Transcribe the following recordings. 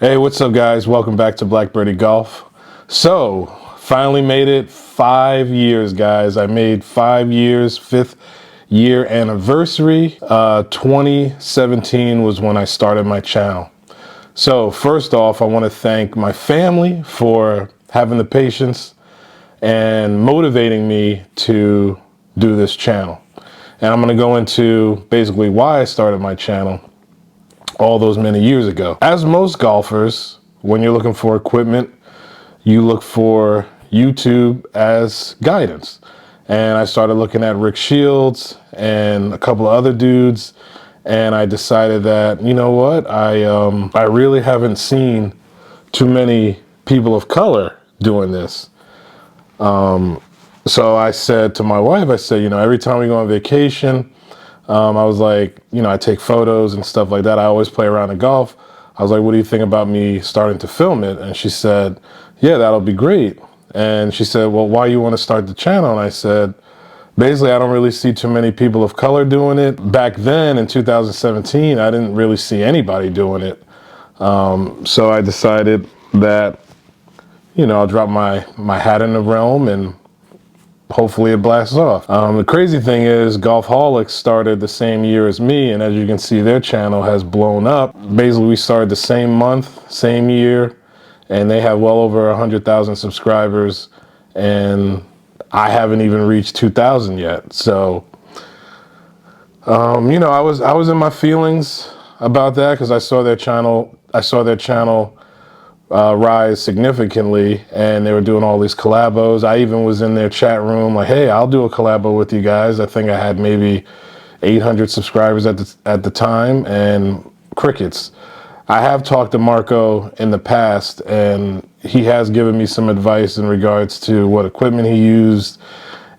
Hey, what's up guys? Welcome back to Birdie Golf. So, finally made it 5 years, guys. I made 5 years, 5th year anniversary. 2017 was when I started my channel. So, first off, I want to thank my family for having the patience and motivating me to do this channel. And I'm going to go into basically why I started my channel all those many years ago. As most golfers, when you're looking for equipment, you look for YouTube as guidance. And I started looking at Rick Shields and a couple of other dudes, and I decided that, you know what, I really haven't seen too many people of color doing this. So I said to my wife, I said, you know, every time we go on vacation, I was like, you know, I take photos and stuff like that. I always play around in golf. I was like, what do you think about me starting to film it? And she said, yeah, that'll be great. And she said, well, why you want to start the channel? And I said, basically, I don't really see too many people of color doing it. Back then in 2017, I didn't really see anybody doing it. So I decided that, you know, I'll drop my hat in the realm and hopefully it blasts off. The crazy thing is Golfholics started the same year as me, and as you can see, their channel has blown up. Basically, we started the same month, same year, and they have well over 100,000 subscribers, and I haven't even reached 2,000 yet. So, you know, I was in my feelings about that because I saw their channel rise significantly, and they were doing all these collabos. I even was in their chat room like, hey, I'll do a collabo with you guys. I think I had maybe 800 subscribers at the time, and crickets. I have talked to Marco in the past, and he has given me some advice in regards to what equipment he used,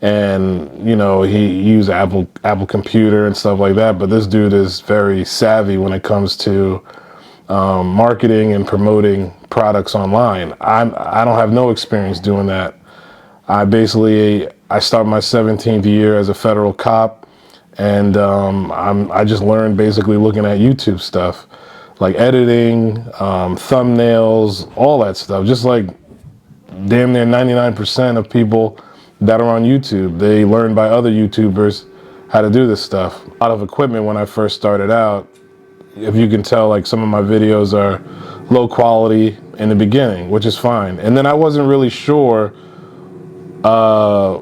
and you know, he used Apple computer and stuff like that. But this dude is very savvy when it comes to marketing and promoting products online. I don't have no experience doing that. I started my 17th year as a federal cop, and I just learned basically looking at YouTube stuff, like editing, thumbnails, all that stuff. Just like damn near 99% of people that are on YouTube, they learn by other YouTubers how to do this stuff. A lot of equipment when I first started out, if you can tell, like some of my videos are low quality in the beginning, which is fine. And then I wasn't really sure what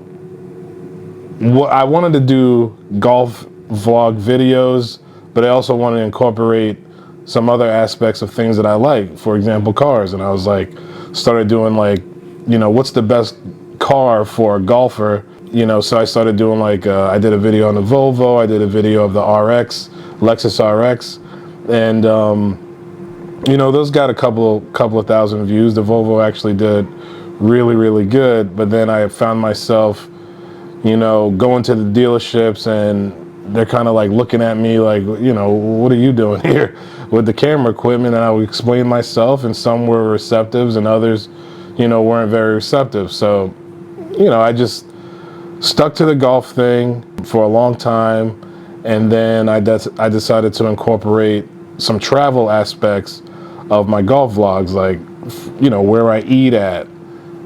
I wanted to do, golf vlog videos, but I also wanted to incorporate some other aspects of things that I like, for example, cars. And I was like, started doing like, you know, what's the best car for a golfer? You know, so I started doing like, I did a video on the Volvo, I did a video of the RX, Lexus RX. And you know, those got a couple of thousand views. The Volvo actually did really good, but then I found myself, you know, going to the dealerships and they're kind of like looking at me like, you know, what are you doing here with the camera equipment? And I would explain myself, and some were receptive and others, you know, weren't very receptive. So, you know, I just stuck to the golf thing for a long time. And then I decided to incorporate some travel aspects of my golf vlogs, like, you know, where I eat at,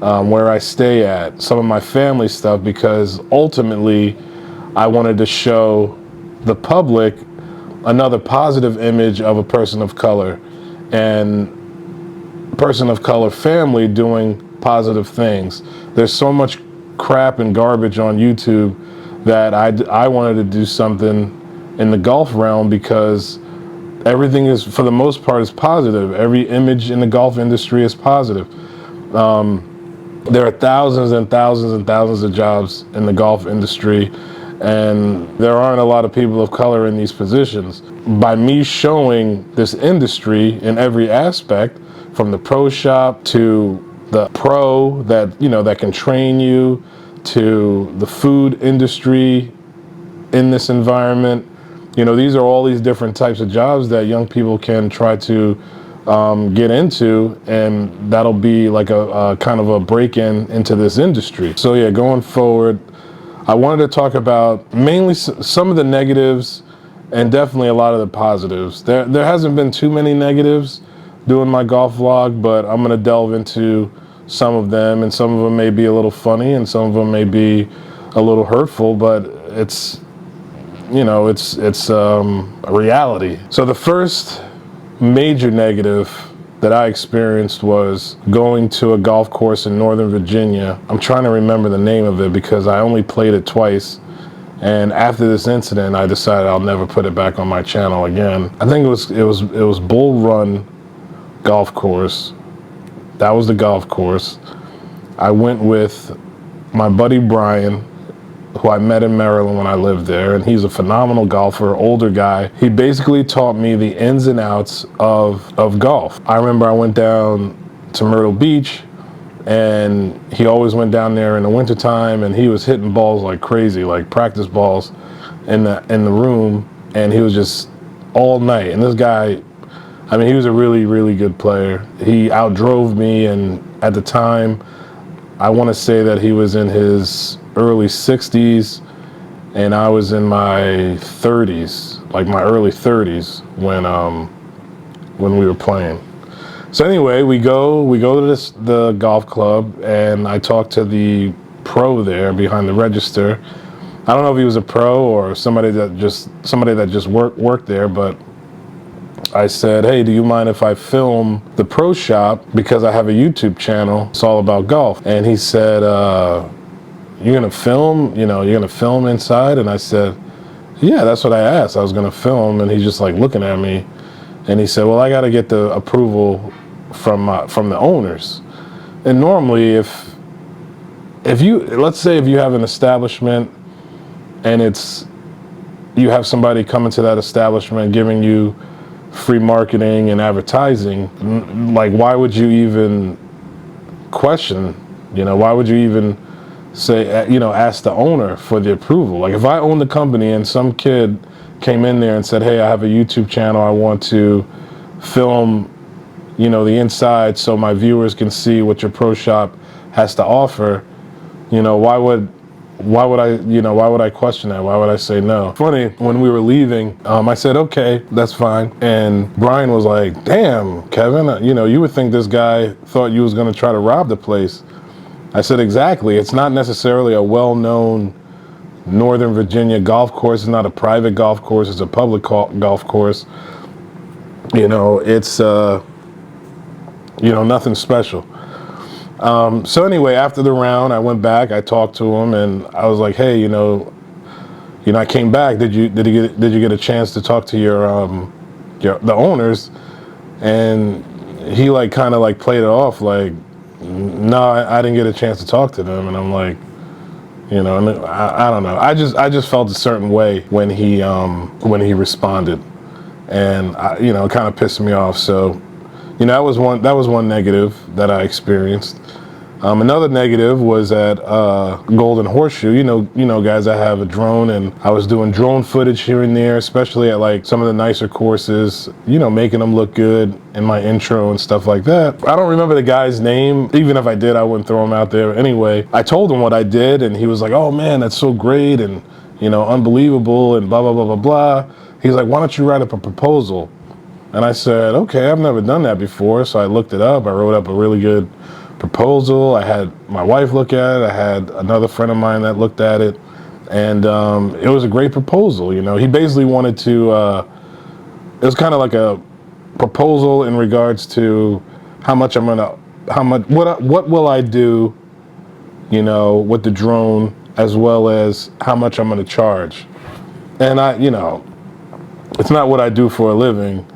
where I stay at, some of my family stuff, because ultimately I wanted to show the public another positive image of a person of color and person of color family doing positive things. There's so much crap and garbage on YouTube that I wanted to do something in the golf realm, because everything is, for the most part, is positive. Every image in the golf industry is positive. There are thousands and thousands and thousands of jobs in the golf industry, and there aren't a lot of people of color in these positions. By me showing this industry in every aspect, from the pro shop to the pro that, you know, that can train you, to the food industry in this environment, you know, these are all these different types of jobs that young people can try to get into, and that'll be like a kind of a break-in into this industry. So yeah, going forward, I wanted to talk about mainly some of the negatives and definitely a lot of the positives. There hasn't been too many negatives, doing my golf vlog, but I'm gonna delve into some of them, and some of them may be a little funny, and some of them may be a little hurtful, but it's, you know, it's a reality. So the first major negative that I experienced was going to a golf course in Northern Virginia. I'm trying to remember the name of it because I only played it twice. And after this incident, I decided I'll never put it back on my channel again. I think it was Bull Run Golf Course. That was the golf course. I went with my buddy Brian, who I met in Maryland when I lived there, and he's a phenomenal golfer, older guy. He basically taught me the ins and outs of golf. I remember I went down to Myrtle Beach, and he always went down there in the wintertime, and he was hitting balls like crazy, like practice balls in the room, and he was just all night. And this guy, I mean, he was a really, really good player. He outdrove me, and at the time, I want to say that he was in his early 60s, and I was in my 30s, like my early 30s when we were playing. So anyway, we go to the golf club, and I talked to the pro there behind the register. I don't know if he was a pro or somebody that just worked there, but I said, hey, do you mind if I film the pro shop, because I have a YouTube channel, it's all about golf. And he said, you're gonna film, you're gonna film inside? And I said, yeah, that's what I asked. I was gonna film. And he's just like looking at me, and he said, well, I gotta get the approval from the owners. And normally if let's say if you have an establishment and you have somebody come into that establishment giving you free marketing and advertising, like, why would you even question, why would you even say, ask the owner for the approval? Like, if I owned the company and some kid came in there and said, hey, I have a YouTube channel, I want to film, the inside so my viewers can see what your pro shop has to offer, why would I question that? Why would I say no? Funny, when we were leaving, I said, okay, that's fine. And Brian was like, damn, Kevin, you would think this guy thought you was gonna try to rob the place. I said, exactly. It's not necessarily a well-known Northern Virginia golf course. It's not a private golf course. It's a public golf course. It's, nothing special. So anyway, after the round, I went back, I talked to him, and I was like, hey, I came back. Did you get a chance to talk to the owners? And he kind of played it off like, no, I didn't get a chance to talk to them. And I'm like, and I don't know. I just felt a certain way when he responded, and it kind of pissed me off. So, that was one negative that I experienced. Another negative was at Golden Horseshoe. Guys, I have a drone, and I was doing drone footage here and there, especially at some of the nicer courses, making them look good in my intro and stuff like that. I don't remember the guy's name. Even if I did, I wouldn't throw him out there. Anyway, I told him what I did, and he was like, oh man, that's so great, and unbelievable, and blah, blah, blah, blah, blah. He's like, why don't you write up a proposal? And I said, okay, I've never done that before. So I looked it up. I wrote up a really good proposal. I had my wife look at it. I had another friend of mine that looked at it. And it was a great proposal. He basically wanted to, it was kind of like a proposal in regards to what will I do, with the drone, as well as how much I'm going to charge. And it's not what I do for a living,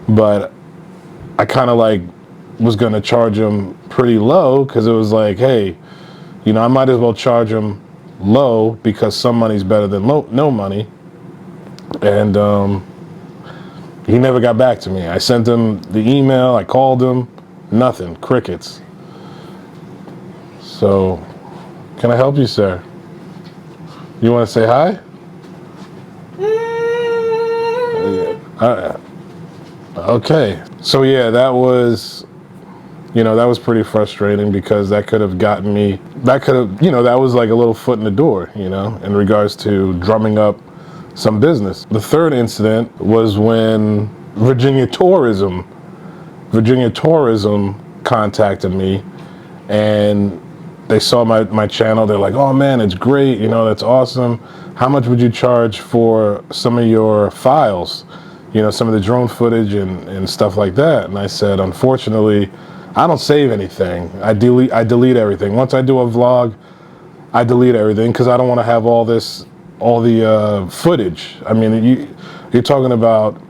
but I kind of was going to charge him pretty low, because it was like, hey, I might as well charge him low, because some money's better than no money. And he never got back to me. I sent him the email, I called him, nothing, crickets. So, can I help you, sir? You want to say hi? Okay, so yeah, that was pretty frustrating, because that could have gotten me, that was like a little foot in the door, in regards to drumming up some business. The third incident was when Virginia Tourism Virginia Tourism contacted me, and they saw my channel. They're like, oh man, it's great, you know, that's awesome. How much would you charge for some of your files, you know, some of the drone footage and stuff like that? And I said, unfortunately, I don't save anything. I delete everything. Once I do a vlog, I delete everything because I don't want to have all the footage. I mean, you're talking about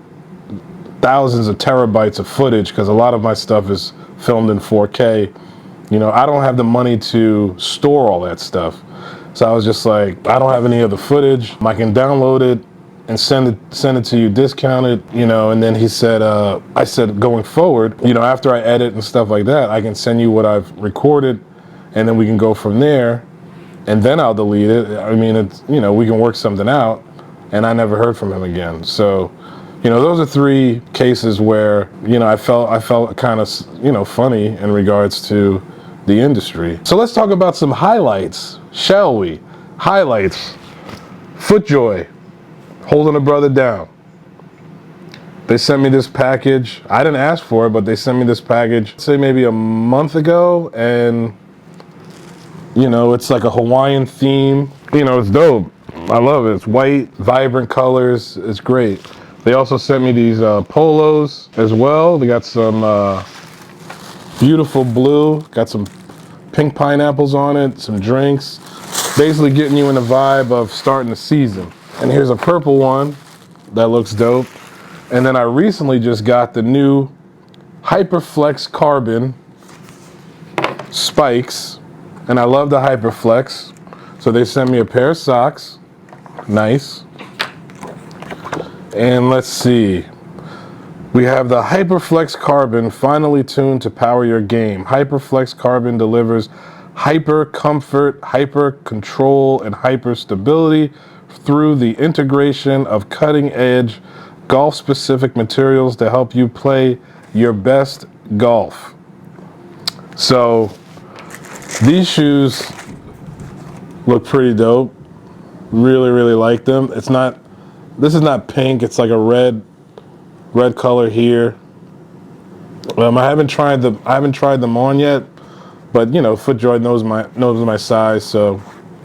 thousands of terabytes of footage because a lot of my stuff is filmed in 4K. You know, I don't have the money to store all that stuff. So I was just like, I don't have any of the footage. I can download it and send it to you discounted, you know. And then he said, I said, going forward, you know, after I edit and stuff like that, I can send you what I've recorded, and then we can go from there, and then I'll delete it. I mean, it's, you know, we can work something out. And I never heard from him again. So, you know, those are 3 cases where, you know, I felt kind of, you know, funny in regards to the industry. So let's talk about some highlights, shall we? Highlights. FootJoy, holding a brother down. They sent me this package. I didn't ask for it, but they sent me this package, say maybe a month ago, and, you know, it's like a Hawaiian theme. You know, it's dope. I love it. It's white, vibrant colors. It's great. They also sent me these polos as well. They got some beautiful blue, got some pink pineapples on it, some drinks. Basically getting you in the vibe of starting the season. And here's a purple one that looks dope. And then I recently just got the new Hyperflex Carbon spikes. And I love the Hyperflex. So they sent me a pair of socks. Nice. And let's see. We have the Hyperflex Carbon, finally tuned to power your game. Hyperflex Carbon delivers hyper comfort, hyper control, and hyper stability through the integration of cutting edge golf specific materials to help you play your best golf. So these shoes look pretty dope. Really like them. This is not pink, it's like a red color here. I haven't tried them on yet, but you know, FootJoy knows my size, so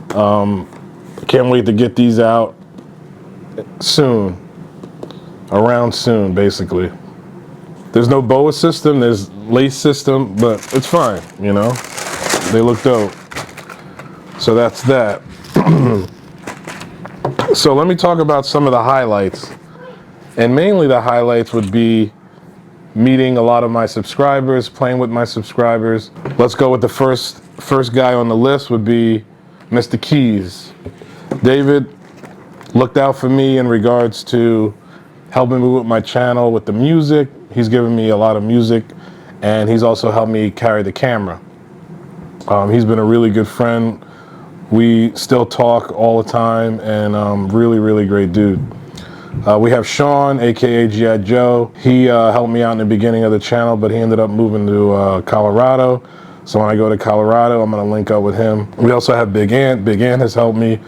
I can't wait to get these out soon. Around soon, basically. There's no boa system, there's lace system, but it's fine, you know. They look dope. So that's that. So let me talk about some of the highlights. And mainly the highlights would be meeting a lot of my subscribers, playing with my subscribers. Let's go with the first guy on the list would be Mr. Keys. David looked out for me in regards to helping me with my channel with the music. He's given me a lot of music, and he's also helped me carry the camera. He's been a really good friend. We still talk all the time, and really great dude. We have Sean, aka G.I. Joe. He helped me out in the beginning of the channel, but he ended up moving to Colorado. So when I go to Colorado, I'm gonna link up with him. We also have Big Ant. Big Ant has helped me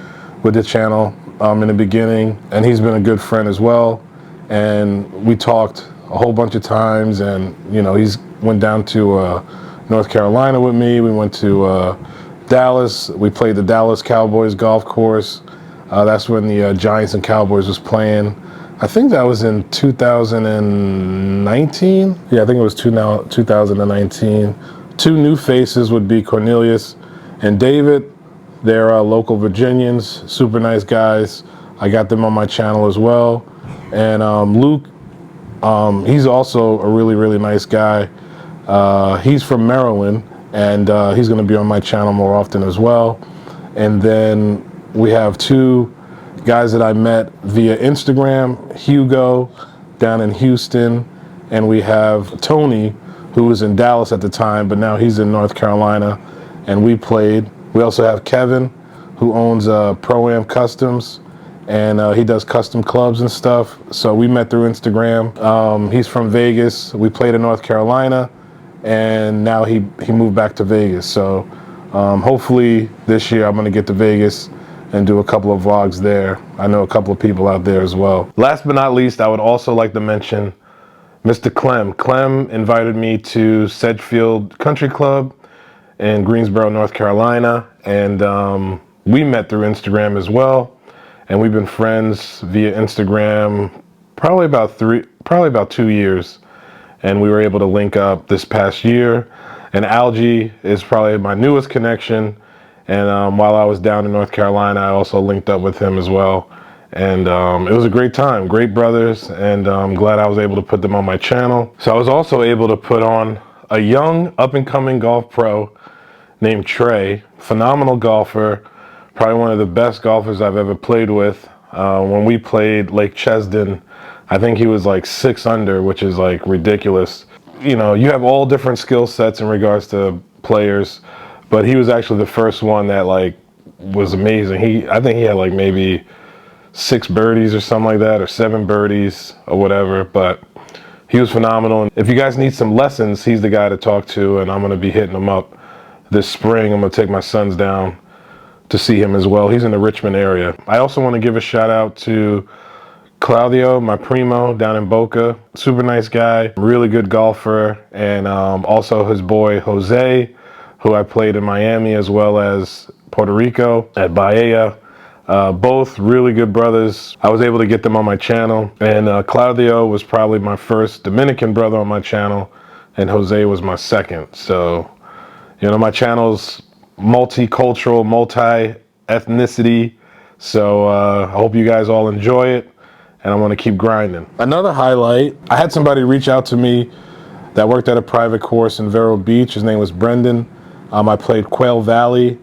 with the channel in the beginning, and he's been a good friend as well. And we talked a whole bunch of times, and you know, he's went down to North Carolina with me. We went to Dallas. We played the Dallas Cowboys golf course. That's when the Giants and Cowboys was playing. I think that was in 2019. Yeah, I think it was 2019. 2 new faces would be Cornelius and David. They're local Virginians, super nice guys. I got them on my channel as well. And Luke, he's also a really nice guy. He's from Maryland, and he's gonna be on my channel more often as well. And then we have 2 guys that I met via Instagram, Hugo down in Houston, and we have Tony, who was in Dallas at the time, but now he's in North Carolina, and we played. We also have Kevin, who owns Pro-Am Customs, and he does custom clubs and stuff. So we met through Instagram. He's from Vegas. We played in North Carolina, and now he moved back to Vegas. So hopefully this year I'm gonna get to Vegas and do a couple of vlogs there. I know a couple of people out there as well. Last but not least, I would also like to mention Mr. Clem. Clem invited me to Sedgefield Country Club in Greensboro, North Carolina, and we met through Instagram as well, and we've been friends via Instagram probably about 2 years, and we were able to link up this past year. And Algie is probably my newest connection, and while I was down in North Carolina, I also linked up with him as well. And it was a great time, great brothers, and I'm glad I was able to put them on my channel. So I was also able to put on a young up-and-coming golf pro named Trey, phenomenal golfer, probably one of the best golfers I've ever played with. When we played Lake Chesdin, I think he was like 6 under, which is like ridiculous. You know, you have all different skill sets in regards to players, but he was actually the first one that like was amazing. I think he had like maybe 6 birdies or something like that, or 7 birdies or whatever, but he was phenomenal. And if you guys need some lessons, he's the guy to talk to, and I'm going to be hitting him up this spring. I'm going to take my sons down to see him as well. He's in the Richmond area. I also want to give a shout out to Claudio, my primo down in Boca. Super nice guy, really good golfer, and also his boy Jose, who I played in Miami as well as Puerto Rico at Bahia. Both really good brothers. I was able to get them on my channel, and Claudio was probably my first Dominican brother on my channel, and Jose was my second. So, you know, my channel's multicultural, multi-ethnicity, so I hope you guys all enjoy it, and I want to keep grinding. Another highlight, I had somebody reach out to me that worked at a private course in Vero Beach. His name was Brendan. I played Quail Valley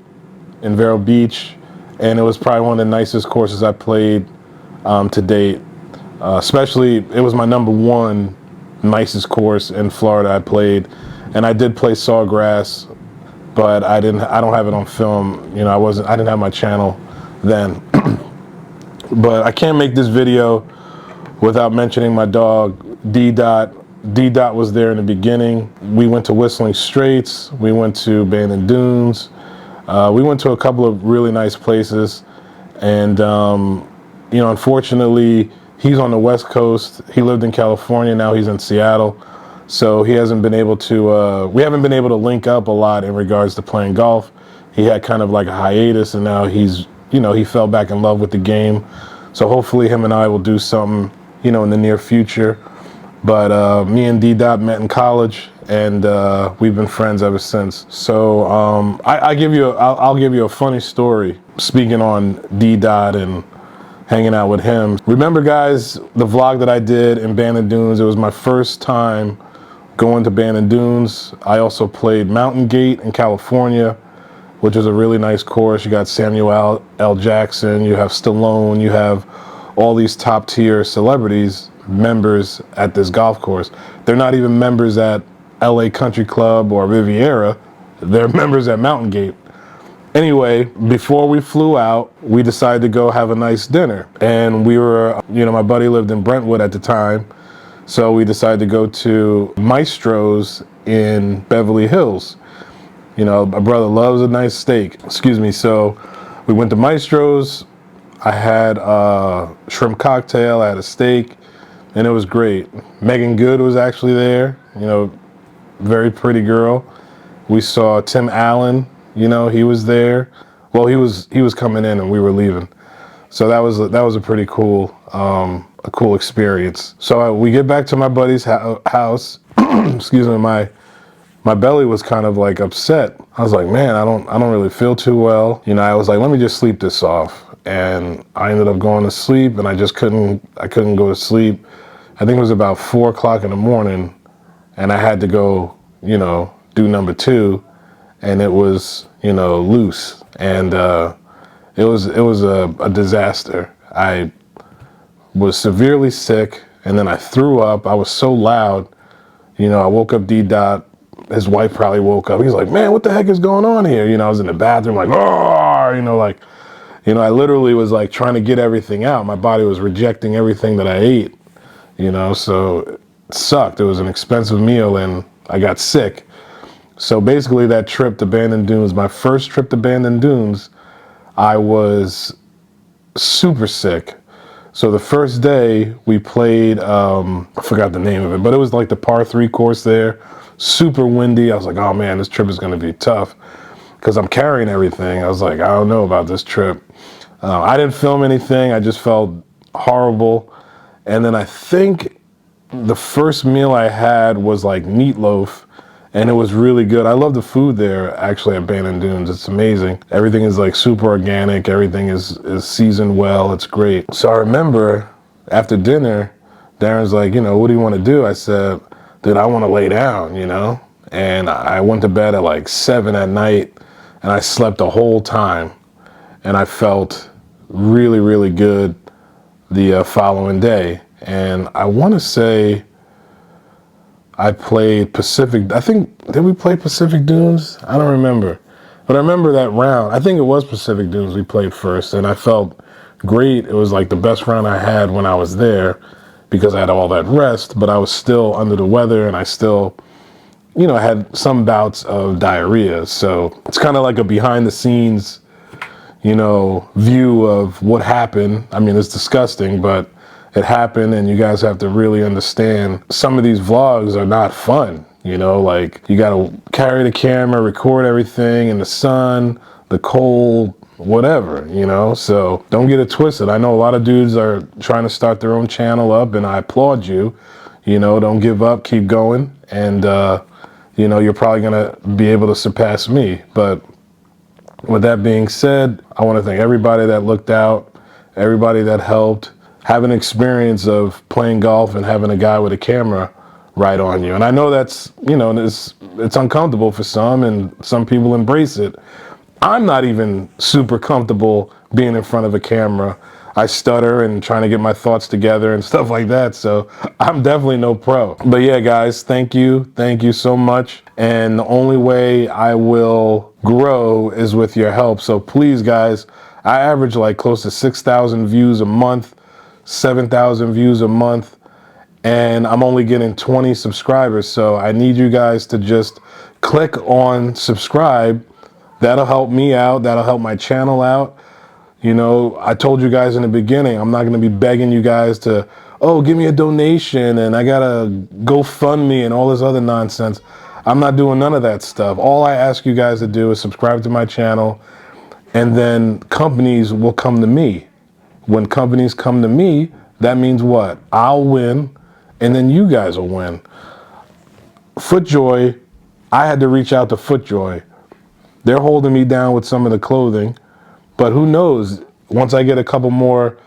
in Vero Beach, and it was probably one of the nicest courses I played to date. Especially, it was my #1 nicest course in Florida I played, and I did play Sawgrass, but I don't have it on film. You know, I didn't have my channel then. But I can't make this video without mentioning my dog D-Dot. D-Dot was there in the beginning. We went to Whistling Straits. We went to Bandon Dunes. We went to a couple of really nice places, and you know, unfortunately, he's on the West Coast. He lived in California. Now he's in Seattle, so he hasn't been able to. We haven't been able to link up a lot in regards to playing golf. He had kind of like a hiatus, and now he's, you know, he fell back in love with the game. So hopefully, him and I will do something, you know, in the near future. But me and D-Dot met in college, and we've been friends ever since. So I'll give you a funny story. Speaking on D-Dot and hanging out with him. Remember, guys, the vlog that I did in Bandon Dunes? It was my first time going to Bandon Dunes. I also played Mountain Gate in California, which is a really nice course. You got Samuel L. Jackson, you have Stallone, you have all these top tier celebrities, members at this golf course. They're not even members at LA Country Club or Riviera. They're members at Mountain Gate. Anyway, before we flew out, we decided to go have a nice dinner. And we were, you know, my buddy lived in Brentwood at the time, so we decided to go to Maestro's in Beverly Hills. You know, my brother loves a nice steak. Excuse me. So we went to Maestro's. I had a shrimp cocktail, I had a steak, and it was great. Megan Good was actually there, you know, very pretty girl. We saw Tim Allen, you know, he was there. Well, he was coming in and we were leaving. So that was a pretty cool, a cool experience. So we get back to my buddy's house. Excuse me, my belly was kind of like upset. I was like, man, I don't really feel too well. You know, I was like, let me just sleep this off. And I ended up going to sleep, and I couldn't go to sleep. I think it was about 4 o'clock in the morning, and I had to go, you know, do #2, and it was, you know, loose. And it was a disaster. I was severely sick, and then I threw up. I was so loud. You know, I woke up D-Dot. His wife probably woke up. He's like, man, what the heck is going on here? You know, I was in the bathroom like, oh, you know, like, you know, I literally was like trying to get everything out. My body was rejecting everything that I ate, you know, so it sucked. It was an expensive meal, and I got sick. So basically that trip to Bandon Dunes, my first trip to Bandon Dunes, I was super sick. So the first day we played, I forgot the name of it, but it was like the par 3 course there. Super windy. I was like, oh man, this trip is going to be tough because I'm carrying everything. I was like, I don't know about this trip. I didn't film anything. I just felt horrible. And then I think the first meal I had was like meatloaf, and it was really good. I love the food there, actually, at Bandon Dunes. It's amazing. Everything is like super organic. Everything is seasoned well. It's great. So I remember after dinner, Darren's like, you know, what do you want to do? I said, dude, I want to lay down, you know? And I went to bed at like 7 at night, and I slept the whole time. And I felt really, really good the following day. And I want to say I played Pacific. I think, did we play Pacific Dunes? I don't remember. But I remember that round. I think it was Pacific Dunes we played first. And I felt great. It was like the best round I had when I was there because I had all that rest. But I was still under the weather, and I still, you know, had some bouts of diarrhea. So it's kind of like a behind the scenes, you know, view of what happened. I mean, it's disgusting, but it happened, and you guys have to really understand some of these vlogs are not fun. You know, like you got to carry the camera, record everything in the sun, the cold, whatever, you know, so don't get it twisted. I know a lot of dudes are trying to start their own channel up, and I applaud you. You know, don't give up, keep going. And, you know, you're probably going to be able to surpass me. But with that being said, I want to thank everybody that looked out, everybody that helped, have an experience of playing golf and having a guy with a camera right on you. And I know that's, you know, it's uncomfortable for some, and some people embrace it. I'm not even super comfortable being in front of a camera. I stutter and trying to get my thoughts together and stuff like that. So I'm definitely no pro. But yeah, guys, thank you. Thank you so much. And the only way I will grow is with your help. So please, guys, I average like close to 6,000 views a month, 7,000 views a month, and I'm only getting 20 subscribers. So I need you guys to just click on subscribe. That'll help me out. That'll help my channel out. You know, I told you guys in the beginning, I'm not going to be begging you guys to, oh, give me a donation and I got to GoFundMe and all this other nonsense. I'm not doing none of that stuff. All I ask you guys to do is subscribe to my channel, and then companies will come to me. When companies come to me, that means what? I'll win, and then you guys will win. FootJoy, I had to reach out to FootJoy. They're holding me down with some of the clothing, but who knows? Once I get a couple more,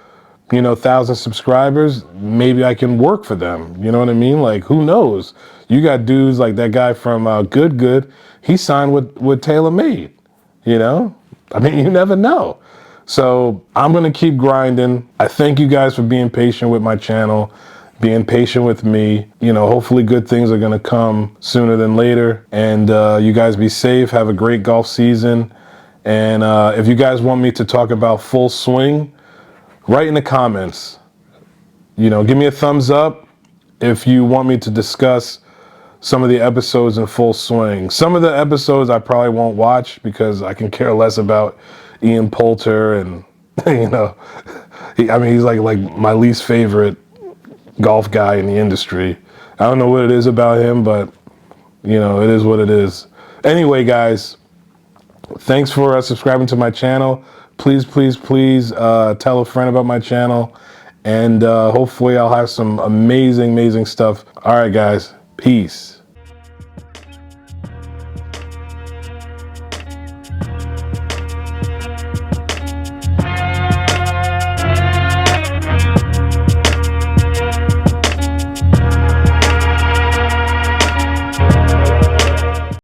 you know, 1,000 subscribers, maybe I can work for them. You know what I mean? Like, who knows? You got dudes like that guy from Good. He signed with TaylorMade. You know, I mean, you never know. So I'm gonna keep grinding. I thank you guys for being patient with my channel, being patient with me. You know, hopefully good things are gonna come sooner than later. And you guys be safe. Have a great golf season. And if you guys want me to talk about full swing, write in the comments. You know, give me a thumbs up if you want me to discuss some of the episodes in full swing. Some of the episodes I probably won't watch because I can care less about Ian Poulter, and you know, he's like my least favorite golf guy in the industry. I don't know what it is about him, but you know, it is what it is. Anyway, guys, thanks for subscribing to my channel. Please tell a friend about my channel, and hopefully I'll have some amazing stuff. All right, guys, peace.